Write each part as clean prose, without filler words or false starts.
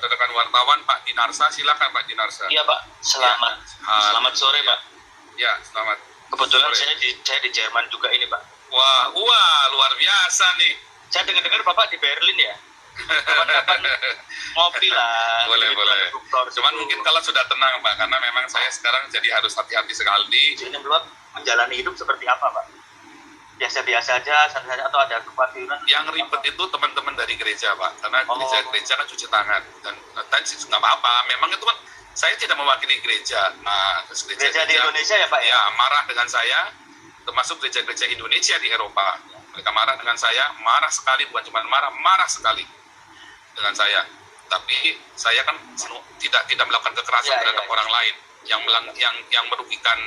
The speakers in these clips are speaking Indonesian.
rekan wartawan Pak Dinarsa. Silakan Pak Dinarsa. Iya Pak, selamat sore Pak. Ya, selamat. Kebetulan sore. saya di Jerman juga ini Pak. Wah, luar biasa nih. Saya dengar Bapak di Berlin ya. Kapan-kapan ngopi lah. Boleh. Cuman mungkin kalau sudah tenang Pak, karena memang saya sekarang jadi harus hati-hati sekali. Ini belum menjalani hidup seperti apa Pak? Biasa-biasa aja, santai atau ada kekhawatiran? Yang ribet itu teman-teman dari gereja Pak, karena gereja kan cuci tangan dan nggak apa-apa. Memang itu kan saya tidak mewakili gereja. Nah, gereja di Indonesia ya Pak ya? Ya, marah dengan saya, termasuk gereja-gereja Indonesia di Eropa. Mereka marah dengan saya, marah sekali, bukan cuma marah sekali dengan saya. Tapi saya kan tidak melakukan kekerasan terhadap orang lain yang merugikan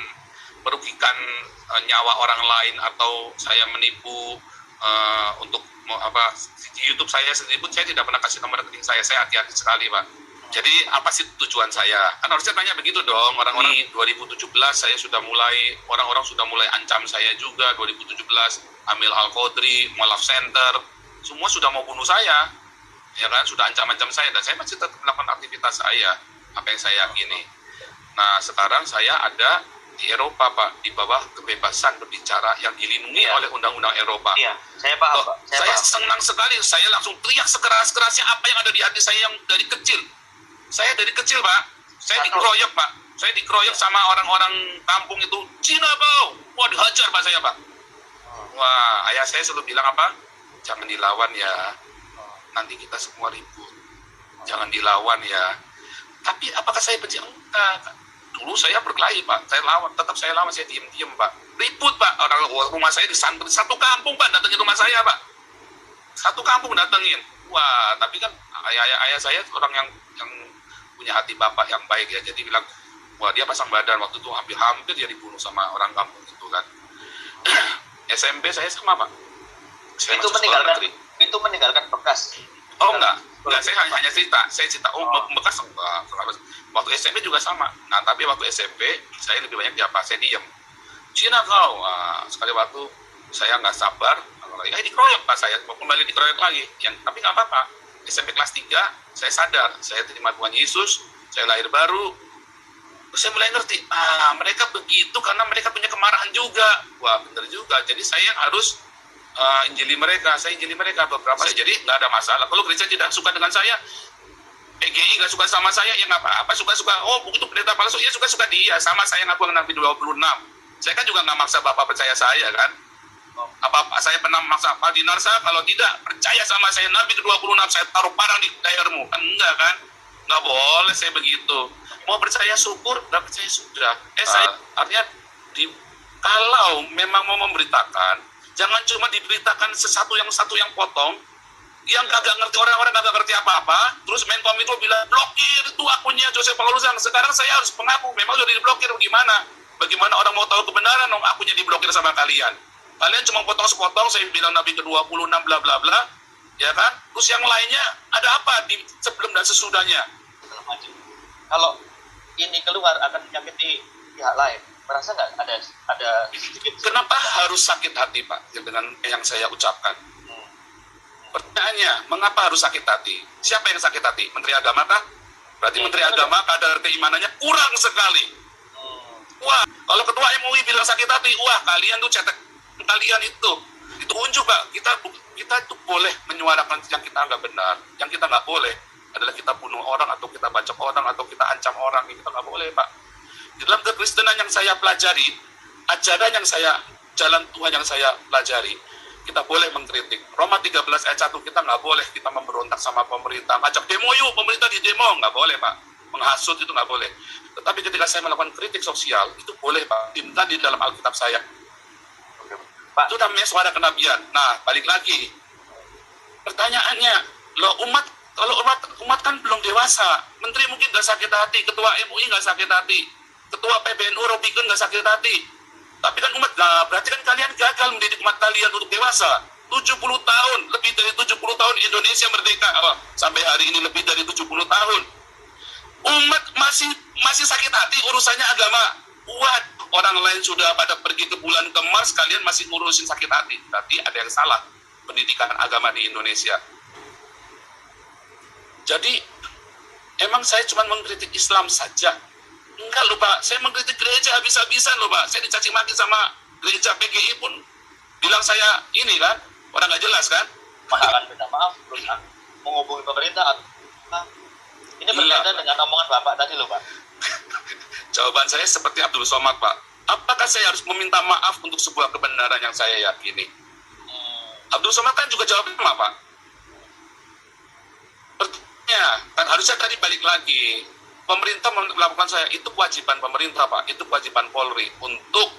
nyawa orang lain, atau saya menipu untuk di YouTube saya sendiri pun saya tidak pernah kasih nomor rekening saya hati-hati sekali Pak. Jadi apa sih tujuan saya? Kan harusnya tanya begitu dong. Orang-orang 2017 orang-orang sudah mulai ancam saya juga. 2017 Amil Al-Qodri, Molaf Center, semua sudah mau bunuh saya, ya kan, sudah ancam-ancam saya, dan saya masih tetap melakukan aktivitas saya, apa yang saya yakini. Nah, sekarang saya ada di Eropa Pak, di bawah kebebasan berbicara yang dilindungi oleh undang-undang Eropa. Iya, saya paham Pak. Saya senang sekali, saya langsung teriak sekeras-kerasnya apa yang ada di hati saya yang dari kecil. Saya dari kecil Pak, saya dikeroyok Pak. Saya dikeroyok sama orang-orang kampung itu, Cina bau. Wah, dihajar Pak saya Pak. Wah, ayah saya selalu bilang apa? Jangan dilawan ya. Nanti kita semua ribut. Jangan dilawan ya. Tapi apakah saya benci? Enggak. Dulu saya berkelahi Pak, saya lawan, saya diem-diem Pak. Ribut Pak, orang rumah saya disantri, satu kampung Pak datengin rumah saya Pak. Satu kampung datengin. Wah, tapi kan ayah saya orang yang punya hati bapak yang baik ya, jadi bilang, wah dia pasang badan, waktu itu hampir dia dibunuh sama orang kampung itu kan. SMP saya sama Pak. Itu meninggalkan bekas. Oh enggak, saya hanya cerita. Bekas waktu SMP juga sama. Nah, tapi waktu SMP saya lebih banyak diapa? Saya diem. Cina kau. Sekali waktu saya nggak sabar, dikeroyok Pak, saya mau kembali dikeroyok lagi. Tapi nggak apa-apa. SMP kelas 3 saya sadar, saya terima Tuhan Yesus, saya lahir baru. Terus saya mulai ngerti, mereka begitu karena mereka punya kemarahan juga. Wah, benar juga. Jadi saya yang harus injili mereka, beberapa. Jadi nggak ada masalah. Kalau gereja tidak suka dengan saya, PGI nggak suka sama saya, ya nggak apa-apa. Suka-suka, begitu pendeta palsu, ya suka-suka dia. Sama saya ngaku Nabi 26. Saya kan juga nggak maksa Bapak percaya saya kan. Apa saya pernah maksa Pak Dinarsa, kalau tidak percaya sama saya Nabi ke-26, saya taruh parang di lehermu. Kan enggak kan? Nggak boleh saya begitu. Mau percaya syukur, nggak percaya sudah. Saya artinya kalau memang mau memberitakan, jangan cuma diberitakan satu yang potong, yang kagak ngerti, orang-orang kagak ngerti apa-apa, terus Menkominfo bilang blokir itu akunnya Joseph Paulus. Sekarang saya harus mengaku memang sudah diblokir. Bagaimana orang mau tahu kebenaran dong akunnya diblokir sama kalian? Kalian cuma potong sepotong, saya bilang Nabi ke-26 bla bla bla, ya kan? Terus yang lainnya ada apa di sebelum dan sesudahnya? Kalau ini keluar akan menyakiti pihak lain, merasa nggak ada sedikit? Kenapa harus sakit hati Pak dengan yang saya ucapkan? Pertanyaannya, mengapa harus sakit hati? Siapa yang sakit hati? Menteri Agama kah? Berarti Menteri Agama kadar keimanannya kurang sekali. Wah, kalau ketua MUI bilang sakit hati, wah kalian tuh cetek, kalian itu unjuk Pak. Kita tuh boleh menyuarakan yang kita nggak benar. Yang kita nggak boleh adalah kita bunuh orang, atau kita bacok orang, atau kita ancam orang. Kita nggak boleh Pak. Di dalam kekristenan yang saya pelajari, ajaran yang jalan Tuhan yang saya pelajari, kita boleh mengkritik. Roma 13 ayat 1, kita nggak boleh kita memberontak sama pemerintah. Ngajak demo yuk, pemerintah di demo. Nggak boleh Pak. Menghasut itu nggak boleh. Tetapi ketika saya melakukan kritik sosial, itu boleh Pak. Di dalam Alkitab saya. Pak, itu namanya suara kenabian. Nah, balik lagi. Pertanyaannya, kalau umat kan belum dewasa. Menteri mungkin nggak sakit hati, ketua MUI nggak sakit hati, ketua PBNU Robikun nggak sakit hati. Tapi kan umat, berarti kan kalian gagal mendidik umat kalian untuk dewasa. 70 tahun, lebih dari 70 tahun Indonesia merdeka. Sampai hari ini lebih dari 70 tahun. Umat masih sakit hati urusannya agama. Orang lain sudah pada pergi ke bulan ke Mars, kalian masih ngurusin sakit hati. Berarti ada yang salah pendidikan agama di Indonesia. Jadi Emang saya cuma mengkritik Islam saja? Enggak loh Pak, saya mengkritik gereja habis-habisan loh Pak. Saya dicaci maki sama gereja PGI pun bilang saya ini kan, orang nggak jelas kan? Akan minta maaf terus menghubungi pemerintah. Ini berkaitan dengan omongan Bapak tadi loh Pak. Jawaban saya seperti Abdul Somad Pak. Apakah saya harus meminta maaf untuk sebuah kebenaran yang saya yakini? Abdul Somad kan juga jawabnya sama Pak. Pertanyaannya, kan harusnya tadi balik lagi. Pemerintah melakukan saya, itu kewajiban pemerintah Pak, itu kewajiban Polri untuk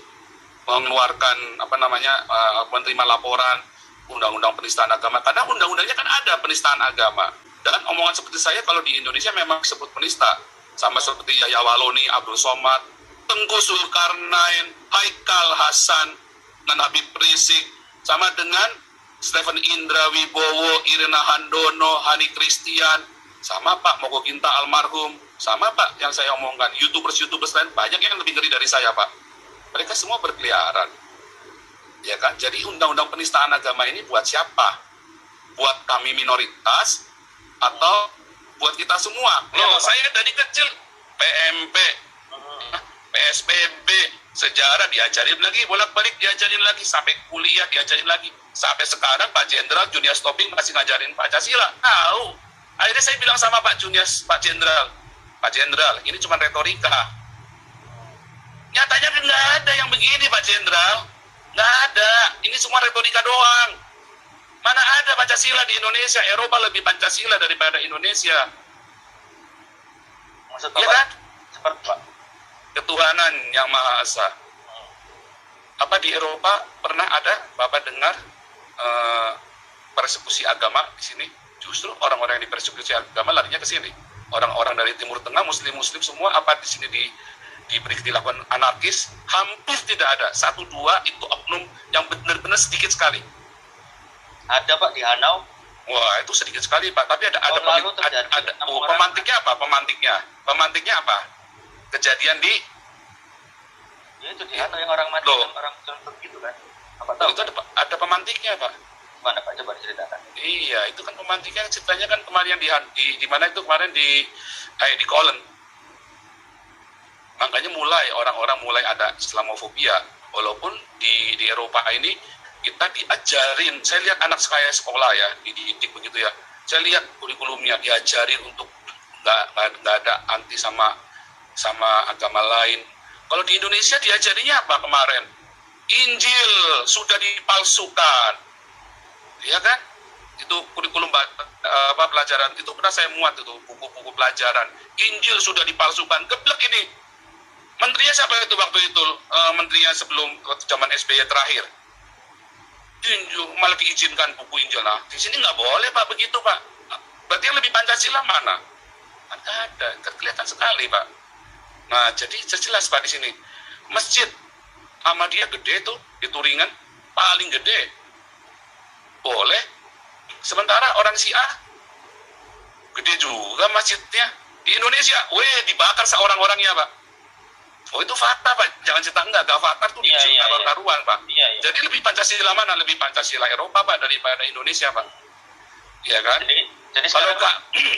mengeluarkan menerima laporan undang-undang penistaan agama, karena undang-undangnya kan ada penistaan agama. Dan omongan seperti saya kalau di Indonesia memang disebut penista, sama seperti Yahya Waloni, Abdul Somad, Tengku Zulkarnain, Haikal Hasan, dan Habib Rizik, sama dengan Stephen Indra Wibowo, Irena Handono, Hani Christian, sama Pak Moko Ginta almarhum, sama Pak yang saya omongkan, YouTubers lain banyak yang lebih ngeri dari saya Pak. Mereka semua berkeliaran, ya kan? Jadi undang-undang penistaan agama ini buat siapa? Buat kami minoritas atau buat kita semua? Loh, saya dari kecil PMP, PSBB, sejarah diajarin lagi, bolak-balik diajarin lagi, sampai kuliah diajarin lagi, sampai sekarang Pak Jenderal Junius Tobing masih ngajarin Pancasila. Tahu? Akhirnya saya bilang sama Pak Jenderal, ini cuma retorika. Nyatanya kan nggak ada yang begini Pak Jenderal, nggak ada. Ini semua retorika doang. Mana ada Pancasila di Indonesia? Eropa lebih Pancasila daripada Indonesia. Maksud Ya Bapak kan? seperti Pak? Ketuhanan yang Maha Esa. Apa di Eropa pernah ada Bapak dengar persekusi agama di sini? Justru orang-orang yang dipersekusi agama larinya ke sini. Orang-orang dari Timur Tengah, Muslim semua, apa di sini diberi dilakukan anarkis? Hampir tidak ada. 1-2 itu oknum yang benar-benar sedikit sekali. Ada Pak di Hanau. Wah, itu sedikit sekali Pak. Tapi ada pemantiknya apa? Kejadian di Ya itu di Hanau yang orang mati, orang begitu kan? Apa tahu? Itu ada pemantiknya Pak. Mana Pak, coba diceritakan. Iya, itu kan pemantiknya ceritanya kan kemarin di mana itu kemarin di Kolen. Makanya orang-orang mulai ada Islamofobia. Walaupun di Eropa ini kita diajarin, saya lihat anak saya sekolah ya, dididik begitu ya. Saya lihat kurikulumnya diajarin untuk nggak ada anti sama agama lain. Kalau di Indonesia diajarinya apa kemarin? Injil sudah dipalsukan. Ya kan? Itu kurikulum pelajaran itu pernah saya muat itu buku-buku pelajaran. Injil sudah dipalsukan. Geblek ini. Menterinya siapa itu waktu itu? Menterinya sebelum zaman SBY terakhir. Injil malah diizinkan buku Injil. Nah, di sini nggak boleh Pak begitu Pak. Berarti yang lebih Pancasila mana? Kan ada, kelihatan sekali Pak. Nah, jadi jelas Pak di sini. Masjid Ahmadiyah gede tuh di Turingan, paling gede. Boleh. Sementara orang Syiah gede juga masjidnya. Di Indonesia, dibakar seorang-orangnya Pak. Oh itu fakta Pak, jangan cerita enggak fakta tuh karuan Pak. Jadi lebih Pancasila mana? Lebih Pancasila Eropa Pak daripada Indonesia Pak. Iya kan? Jadi kalau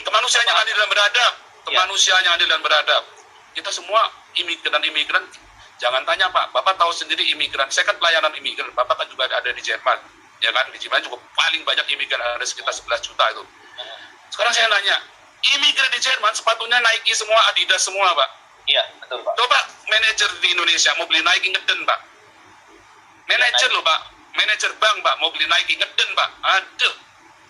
kemanusiaan yang adil dan beradab, kemanusiaan yang adil dan beradab. Kita semua imigran, jangan tanya Pak, Bapak tahu sendiri imigran. Saya kan pelayanan imigran, Bapak kan juga ada di Jerman. Ya kan, di Jerman juga paling banyak imigran, ada sekitar 11 juta itu. Sekarang saya nanya, imigran di Jerman sepatunya Nike semua, Adidas semua Pak. Iya, betul Pak. Coba manajer di Indonesia mau beli Nike ngeden Pak. Manajer loh Pak, manajer bank Pak mau beli Nike ngeden Pak. Aduh.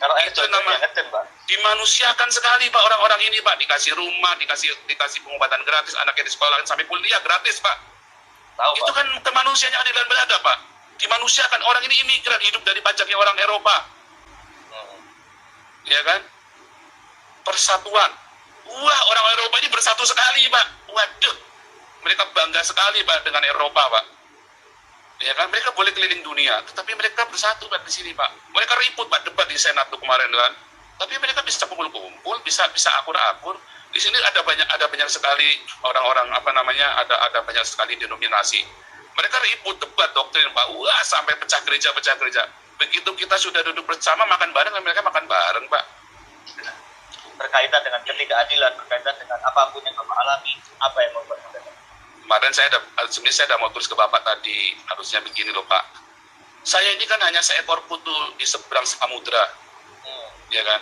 Kalau itu nama ngeden Pak. Dimanusiakan sekali Pak orang-orang ini Pak, dikasih rumah, dikasih pengobatan gratis, anaknya di sekolah sampai kuliah gratis Pak. Tahu, itu Pak. kan kemanusiaan yang adil dan beradab Pak. Dimanusiakan, orang ini imigran hidup dari pajaknya orang Eropa. Ya kan? Persatuan. Wah, orang Eropa ini bersatu sekali, Pak. Waduh. Mereka bangga sekali, Pak, dengan Eropa, Pak. Ya kan? Mereka boleh keliling dunia, tetapi mereka bersatu, Pak, di sini, Pak. Mereka ribut, Pak, debat di Senat tuh kemarin, kan? Tapi mereka bisa kumpul-kumpul, bisa akur-akur. Di sini ada banyak sekali orang-orang, ada banyak sekali denominasi. Mereka ribut debat doktrin Pak, sampai pecah gereja. Begitu kita sudah duduk bersama makan bareng, mereka makan bareng Pak. berkaitan dengan ketidakadilan, berkaitan dengan apapun yang Bapak alami, apa yang membuat Anda? Kemarin sebenarnya saya ada mau tulis ke Bapak tadi, harusnya begini loh Pak. Saya ini kan hanya seekor putu di seberang samudra, ya kan?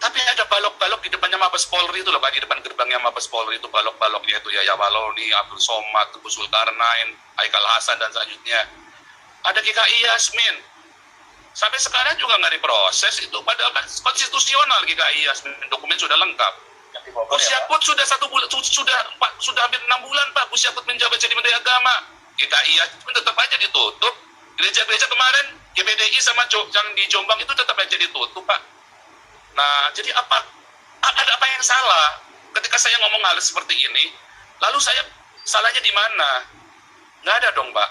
Tapi ada balok-balok di depannya Mabes Polri itu loh Pak, di depan gerbangnya Mabes Polri itu balok-baloknya itu ya Waloni, Abdul Somad, Teguh Zulkarnain, Haikal Hasan dan selanjutnya. Ada GKI Yasmin. Sampai sekarang juga nggak diproses itu, padahal kan konstitusional GKI Yasmin, dokumen sudah lengkap. Gus Yakut sudah 1 bulan, sudah hampir 6 bulan Pak, Gus Yakut menjabat jadi Menteri Agama. GKI Yasmin tetap aja ditutup. Gereja-gereja kemarin GPDI sama yang di Jombang itu tetap aja ditutup Pak. Nah, jadi ada apa yang salah ketika saya ngomong hal seperti ini? Lalu saya salahnya di mana? Nggak ada dong, Pak.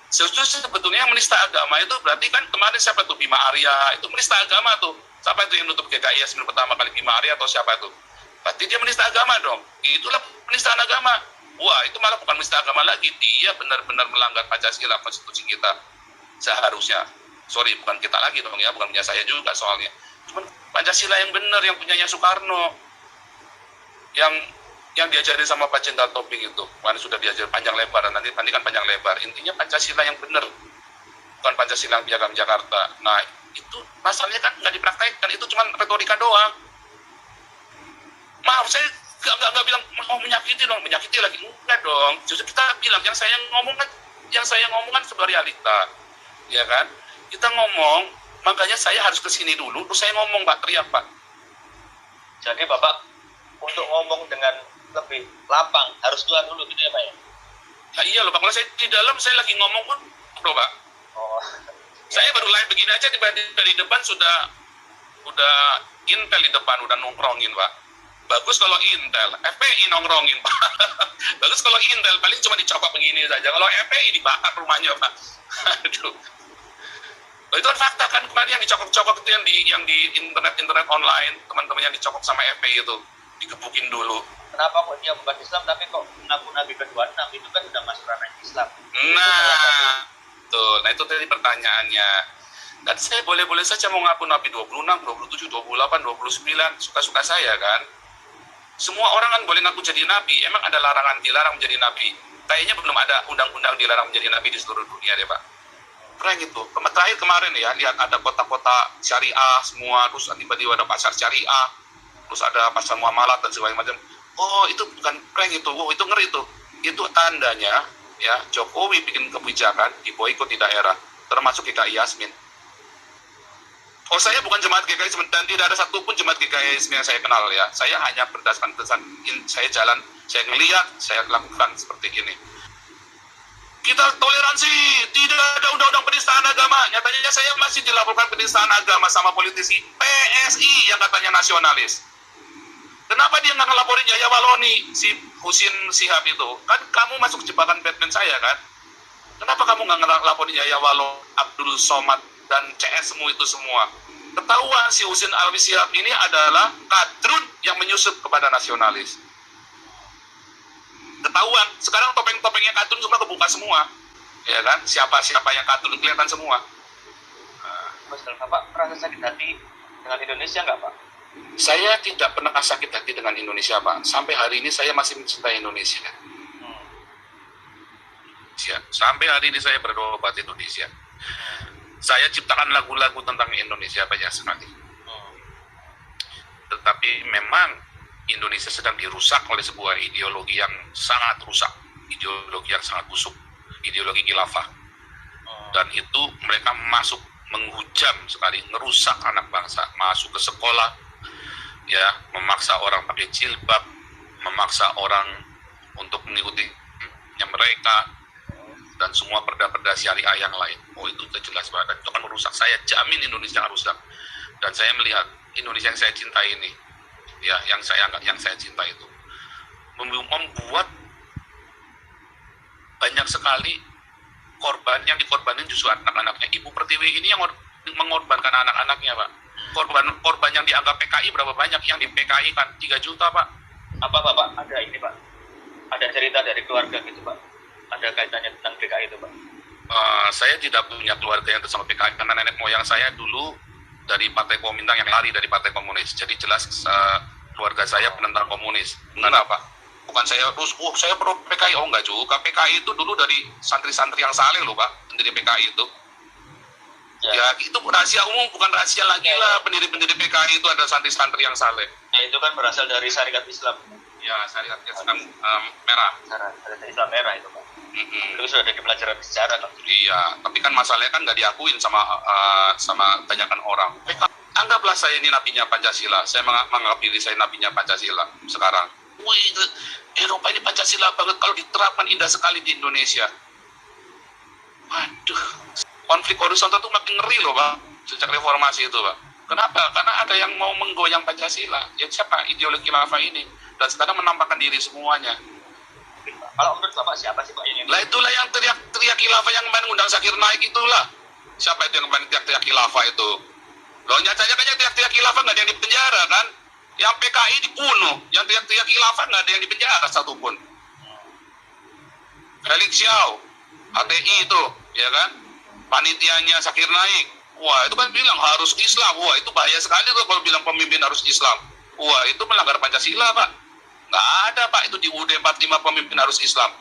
Sebetulnya yang menista agama itu berarti kan kemarin siapa tuh Bima Arya itu menista agama tuh. Siapa itu yang nutup GKI Yasmin pertama kali, Bima Arya atau siapa itu? Berarti dia menista agama dong. Itulah penistaan agama. Wah, itu malah bukan menista agama lagi. Dia benar-benar melanggar Pancasila, konstitusi kita. Seharusnya. Sorry, bukan kita lagi dong ya, bukan punya saya juga soalnya. Cuman Pancasila yang benar, yang punyanya Soekarno. Yang diajarin sama Pak Jenderal Tobing itu. Kemarin sudah diajar panjang lebar, dan nanti kan panjang lebar. Intinya Pancasila yang benar. Bukan Pancasila yang piagam Jakarta. Nah, itu masalahnya kan nggak dipraktekkan. Itu cuma retorika doang. Maaf, saya nggak bilang mau menyakiti dong, menyakiti lagi. Enggak dong. Justru kita bilang, yang saya ngomong kan sebuah realita. Ya kan? Kita ngomong, makanya saya harus kesini dulu, terus saya ngomong, Pak, teriak, Pak. Jadi Bapak untuk ngomong dengan lebih lapang harus keluar dulu gitu ya Pak ya? Ya iya loh Pak, kalau saya di dalam saya lagi ngomong pun loh Pak. Oh. Saya baru live begini aja dari depan sudah Intel di depan, udah nongkrongin Pak. Bagus kalau Intel, FPI nongkrongin Pak. Bagus kalau Intel, paling cuma dicokok begini saja. Kalau FPI dibakar rumahnya Pak. Aduh. Oh, itu kan fakta kan, kemarin yang dicokok-cokok itu yang di internet online, teman-teman yang dicokok sama FPI itu digebukin dulu. Kenapa kok dia bukan Islam tapi kok mengaku Nabi ke-26 itu kan udah masuk ranah Islam. Nah, tuh, nah itu tadi pertanyaannya. Dan saya boleh-boleh saja mau ngaku Nabi 26, 27, 28, 29, suka-suka saya kan. Semua orang kan boleh ngaku jadi Nabi. Emang ada larangan dilarang menjadi Nabi? Kayaknya belum ada undang-undang dilarang menjadi Nabi di seluruh dunia deh Pak. Keren gitu. Terakhir kemarin ya, lihat ada kota-kota syariah semua, terus tiba-tiba ada pasar syariah, terus ada pasar muamalat dan segala macam. Oh, itu bukan prank itu. Oh, itu ngeri itu. Itu tandanya ya Jokowi bikin kebijakan diboikot di daerah, termasuk GKI Yasmin. Oh, saya bukan jemaat GKI Yasmin dan tidak ada satupun jemaat GKI Yasmin yang saya kenal ya. Saya hanya berdasarkan saya jalan, saya ngelihat, saya lakukan seperti ini. Kita toleransi, tidak ada undang-undang penistaan agama. Nyatanya saya masih dilaporkan penistaan agama sama politisi PSI yang katanya nasionalis. Kenapa dia nggak ngelaporin Yahya Waloni, si Husin Sihab itu? Kan kamu masuk jebakan Batman saya kan? Kenapa kamu nggak ngelaporin Yahya Waloni, Abdul Somad, dan CS-mu itu semua? Ketahuan si Husin Al-Sihab ini adalah kadrun yang menyusup kepada nasionalis. Ketahuan, sekarang topeng-topengnya kadrun semua kebuka semua. Ya kan? Siapa-siapa yang kadrun kelihatan semua. Mas, Bapak merasa sakit hati dengan Indonesia nggak Pak? Saya tidak pernah sakit hati dengan Indonesia, Pak. Sampai hari ini saya masih mencintai Indonesia. Sampai hari ini saya berdoa buat Indonesia. Saya ciptakan lagu-lagu tentang Indonesia banyak sekali. Tetapi memang Indonesia sedang dirusak oleh sebuah ideologi yang sangat rusak. Ideologi yang sangat busuk. Ideologi khilafah. Dan itu mereka masuk menghujam sekali, ngerusak anak bangsa. Masuk ke sekolah, ya, memaksa orang pakai jilbab, memaksa orang untuk mengikuti mereka, dan semua perda-perda syariah yang lain. Oh, itu jelas banget. Itu akan merusak. Saya jamin Indonesia akan rusak. Dan saya melihat Indonesia yang saya cintai ini, ya, yang saya cintai itu membuat banyak sekali korban yang dikorbanin justru anak-anaknya. Ibu Pertiwi ini yang mengorbankan anak-anaknya, Pak. Korban yang dianggap PKI berapa banyak? Yang di PKI kan 3 juta, Pak. Apa Bapak ada ini, Pak? Ada cerita dari keluarga gitu, Pak? Ada kaitannya tentang PKI itu, Pak? Saya tidak punya keluarga yang bersama PKI, karena nenek moyang saya dulu dari Partai Komintang yang lari dari Partai Komunis. Jadi jelas keluarga saya penentang komunis. Enggak, Pak. Bukan saya terus, saya pro PKI. Oh, enggak juga. PKI itu dulu dari santri-santri yang saleh loh, Pak. Pendiri PKI itu. Ya, itu rahasia umum, bukan rahasia lagi lah. Pendiri-pendiri PKI itu ada santri-santri yang saleh. Ya, itu kan berasal dari syariat Islam. Ya, syariat Islam merah. Syariat Islam merah itu, Pak. Itu sudah ada di pelajaran sejarah kan. Iya, tapi kan masalahnya kan nggak diakuin sama banyakan orang. Anggaplah saya ini nabinya Pancasila. Saya menganggap diri saya nabinya Pancasila sekarang. Wih, Eropa ini Pancasila banget. Kalau diterapkan indah sekali di Indonesia. Waduh, konflik horizontal itu makin ngeri loh, Pak. Sejak reformasi itu, Pak. Kenapa? Karena ada yang mau menggoyang Pancasila. Ya siapa? Ideologi khilafah ini. Dan sekarang menampakkan diri semuanya. Kalau menurut Bapak siapa sih Pak yang Lah itulah yang teriak khilafah yang kemarin undang Zakir Naik itulah. Siapa itu yang kemarin teriak khilafah itu? Loh nyatanya kan yang teriak khilafah nggak ada yang dipenjara kan? Yang PKI dibunuh, yang teriak khilafah nggak ada yang dipenjara satupun. Felix Xiao, HTI itu, ya kan? Panitianya Zakir Naik. Wah itu kan bilang harus Islam. Wah itu bahaya sekali tuh kalau bilang pemimpin harus Islam. Wah itu melanggar Pancasila Pak. Nggak ada Pak itu di UUD 45 pemimpin harus Islam.